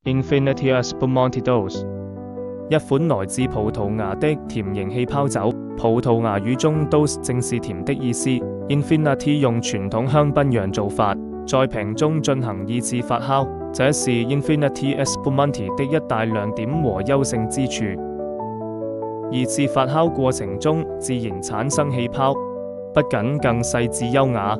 Infinity Espumantidos， 一款來自葡萄牙的甜型氣泡酒。葡萄牙語中 dos 正是甜的意思。Infinity 用傳統香檳釀做法，在瓶中進行二次發酵，這是 Infinity Espumanti 的一大亮點和優勝之處。二次發酵過程中自然產生氣泡，不僅更細緻優雅，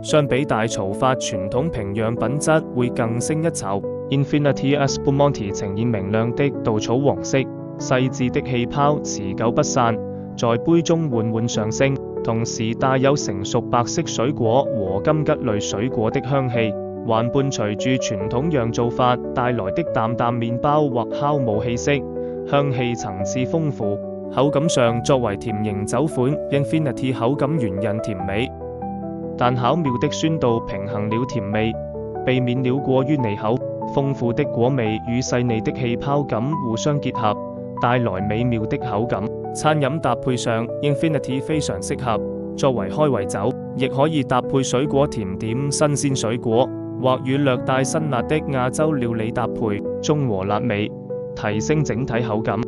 相比大槽法傳統瓶釀品質會更勝一籌。Infinity Espumanti 呈現明亮的稻草黃色，細緻的氣泡持久不散，在杯中緩緩上升，同時帶有成熟白色水果和金桔類水果的香氣，還伴隨住傳統釀造法帶來的淡淡麵包或酵母氣息，香氣層次豐富。口感上，作為甜型酒款 ，Infinity 口感圓潤甜美，但巧妙的酸度平衡了甜味，避免了過於膩口。豐富的果味與細膩的氣泡感互相結合，帶來美妙的口感。餐飲搭配上 ，Infinity 非常適合作為開胃酒，亦可以搭配水果甜點、新鮮水果，或與略帶辛辣的亞洲料理搭配，中和辣味，提升整體口感。